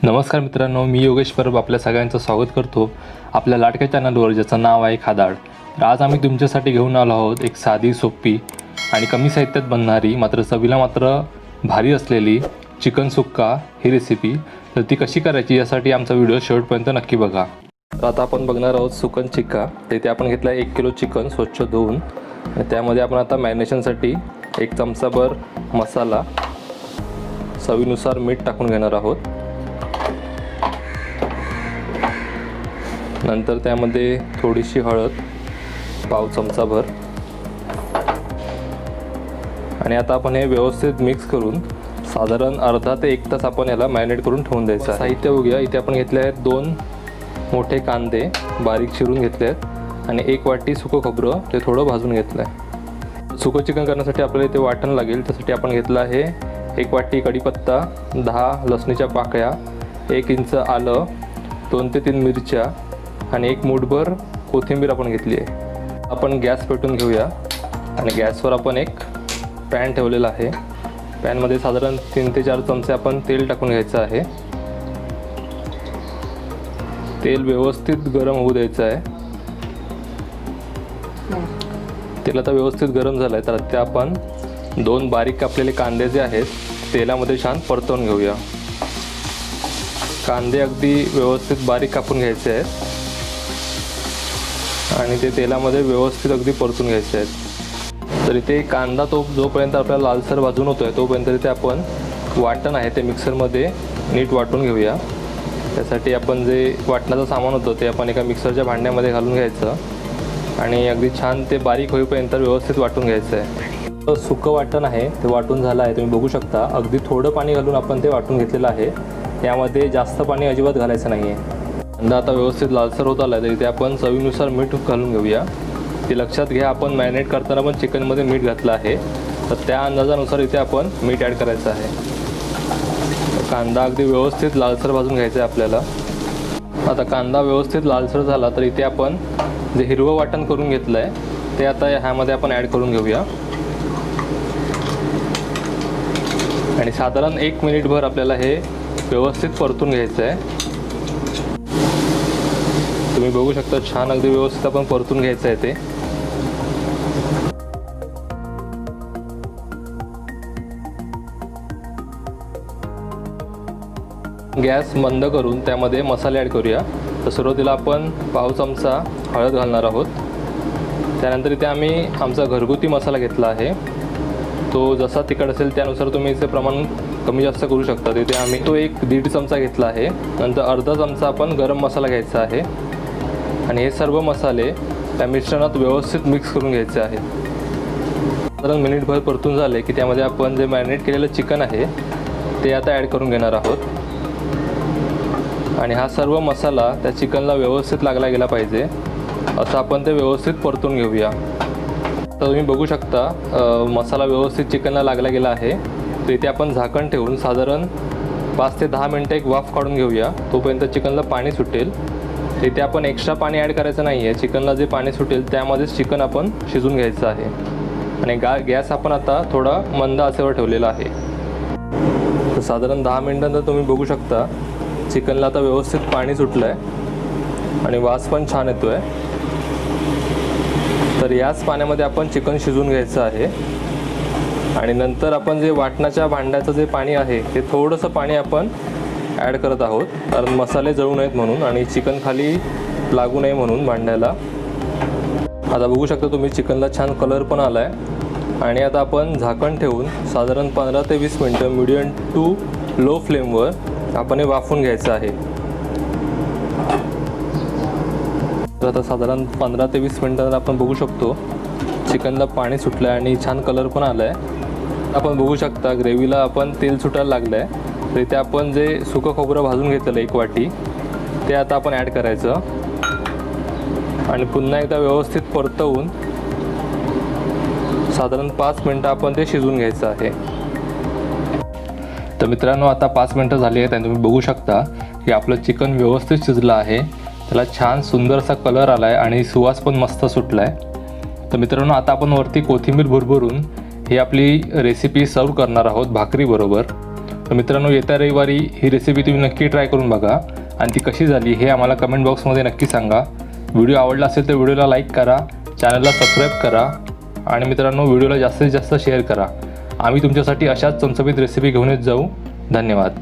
नमस्कार मित्रांनो, मी योगेश परब आपल्या सगळ्यांचं स्वागत करतो आपल्या लाडक्या चॅनलवर, ज्याचं नाव आहे खादाड. तर आज आम्ही तुमच्यासाठी घेऊन आलो आहोत एक साधी, सोपी आणि कमी साहित्यात बनणारी मात्र चवीला मात्र भारी असलेली चिकन सुक्का ही रेसिपी. तर ती कशी करायची यासाठी आमचा व्हिडिओ शेवटपर्यंत नक्की बघा. तर आता आपण बघणार आहोत सुकन चिक्का. तिथे आपण घेतला 1 किलो चिकन स्वच्छ धुवून. त्यामध्ये आपण आता मॅरिनेशनसाठी 1 चमचाभर मसाला, चवीनुसार मीठ टाकून घेणार आहोत. नंतर त्यामध्ये थोडीशी हळद, पाव चमचाभर, आणि आता आपण हे व्यवस्थित मिक्स करून साधारण अर्धा ते 1 तास आपण याला मॅरिनेट करून ठेवून द्यायचं आहे. साहित्य बघूया. इथे आपण घेतले आहेत 2 मोठे कांदे बारीक चिरून घेतले आहेत आणि 1 वाटी सुकं खोबरं ते थोडं भाजून घेतलं आहे. सुकं चिकन करण्यासाठी आपल्याला इथे वाटण लागेल. त्यासाठी आपण घेतलं आहे 1 वाटी कढीपत्ता, 10 लसणीच्या पाकळ्या, 1 इंच आलं, 2 ते 3 मिरच्या आणि 1 मूठभर कोथिंबीर आपण घेतली आहे. आपण गॅस पेटून घेऊया आणि गॅसवर आपण एक पॅन ठेवलेला आहे. पॅनमध्ये साधारण 3 ते 4 चमचे आपण तेल टाकून घ्यायचं आहे. तेल व्यवस्थित गरम होऊ द्यायचं आहे. तेल आता व्यवस्थित गरम झालं आहे तर आता आपण 2 बारीक कापलेले कांदे जे आहेत तेलामध्ये छान परतवून घेऊया. कांदे अगदी व्यवस्थित बारीक कापून घ्यायचे आहेत आणि ते तेलामध्ये व्यवस्थित अगदी परतून घ्यायचे आहेत. तर इथे कांदा जोपर्यंत आपल्याला लालसर भाजून होतो आहे तोपर्यंत इथे आपण वाटण आहे ते मिक्सरमध्ये नीट वाटून घेऊया. त्यासाठी आपण जे वाटणाचं सामान होतं ते आपण एका मिक्सरच्या भांड्यामध्ये घालून घ्यायचं आणि अगदी छान ते बारीक होईपर्यंत व्यवस्थित वाटून घ्यायचं आहे. सुकं वाटण आहे ते वाटून झालं आहे, तुम्ही बघू शकता. अगदी थोडं पाणी घालून आपण ते वाटून घेतलेलं आहे. यामध्ये जास्त पाणी अजिबात घालायचं नाही आहे. कांदा आता व्यवस्थित लालसर होत आला आहे तर इथे आपण चवीनुसार मीठ घालून घेऊया. ते लक्षात घ्या, आपण मॅरिनेट करताना पण चिकनमध्ये मीठ घातलं आहे तर त्या अंदाजानुसार इथे आपण मीठ ॲड करायचं आहे. कांदा अगदी व्यवस्थित लालसर भाजून घ्यायचा आहे आपल्याला. आता कांदा व्यवस्थित लालसर झाला तर इथे आपण जे हिरवं वाटण करून घेतलं आहे ते आता ह्यामध्ये आपण ॲड करून घेऊया आणि साधारण 1 मिनिटभर आपल्याला हे व्यवस्थित परतून घ्यायचं आहे. तुम्ही बघू शकता छान अगदी व्यवस्थित आपण परतून घ्यायचं आहे ते. गॅस मंद करून त्यामध्ये मसाले ॲड करूया. तर सुरुवातीला आपण पाव चमचा हळद घालणार आहोत. त्यानंतर इथे आम्ही आमचा घरगुती मसाला घेतला आहे. तो जसा तिखट असेल त्यानुसार तुम्ही इथे प्रमाण कमी जास्त करू शकता. तिथे आम्ही तो 1-1.5 चमचा घेतला आहे. नंतर अर्धा चमचा आपण गरम मसाला घ्यायचा आहे आणि हे सर्व मसाले त्या मिश्रणात व्यवस्थित मिक्स करून घ्यायचे आहेत. साधारण मिनिटभर परतून झाले की त्यामध्ये आपण जे मॅरिनेट केलेलं चिकन आहे ते आता ॲड करून घेणार आहोत आणि हा सर्व मसाला त्या चिकनला व्यवस्थित लागला गेला पाहिजे असं आपण ते व्यवस्थित परतून घेऊया. तर तुम्ही बघू शकता मसाला व्यवस्थित चिकनला लागला गेला आहे. तर इथे आपण झाकण ठेवून साधारण 5 ते 10 मिनटं एक वाफ काढून घेऊया. तोपर्यंत चिकनला पाणी सुटेल. इथे आपण एक्स्ट्रा पाणी ॲड करायचं नाही आहे. चिकनला जे पाणी सुटेल त्यामध्येच चिकन आपण शिजून घ्यायचं आहे आणि गॅस आपण आता थोडा मंद आचेवर ठेवलेला आहे. तर साधारण 10 मिनटानंतर तुम्ही बघू शकता चिकनला आता व्यवस्थित पाणी सुटलं आहे आणि वास पण छान येतो आहे. तर याच पाण्यामध्ये आपण चिकन शिजवून घ्यायचं आहे आणि नंतर आपण जे वाटणाच्या भांड्याचं जे पाणी आहे ते थोडंसं पाणी आपण ॲड करत आहोत, कारण मसाले जळू नयेत म्हणून आणि चिकन खाली लागू नये म्हणून भांड्याला. आता बघू शकता तुम्ही चिकनला छान कलर पण आला आहे आणि आता आपण झाकण ठेवून साधारण 15 ते 20 मिनटं मीडियम टू लो फ्लेमवर आपण हे वाफवून घ्यायचं आहे. तर आता साधारण 15 ते 20 मिनटांनंतर आपण बघू शकतो चिकनला पाणी सुटलं आहे आणि छान कलर पण आला आहे. आपण बघू शकता ग्रेव्हीला आपण तेल सुटायला लागलं आहे. तर इथे आपण जे सुकं खोबरं भाजून घेतलेलं 1 वाटी ते आता आपण ॲड करायचं आणि पुन्हा एकदा व्यवस्थित परतवून साधारण 5 मिनटं आपण ते शिजवून घ्यायचं आहे. तर मित्रांनो, आता 5 मिनटं झाली आहेत आणि तुम्ही बघू शकता की आपलं चिकन व्यवस्थित शिजलं आहे. त्याला छान सुंदर असा कलर आला आहे आणि सुवास पण मस्त सुटला आहे. तर मित्रांनो, आता आपण वरती कोथिंबीर भरभरून ही आपली रेसिपी सर्व करणार आहोत भाकरीबरोबर. तर मित्रांनो, येत्या रविवारी ही रेसिपी तुम्ही नक्की ट्राय करून बघा आणि ती कशी झाली हे आम्हाला कमेंट बॉक्समध्ये नक्की सांगा. व्हिडिओ आवडला असेल तर व्हिडिओला लाईक करा, चॅनलला सबस्क्राईब करा आणि मित्रांनो व्हिडिओला जास्तीत जास्त शेअर करा. आम्ही तुमच्यासाठी अशाच चमचमीत रेसिपी घेऊन येत जाऊ. धन्यवाद.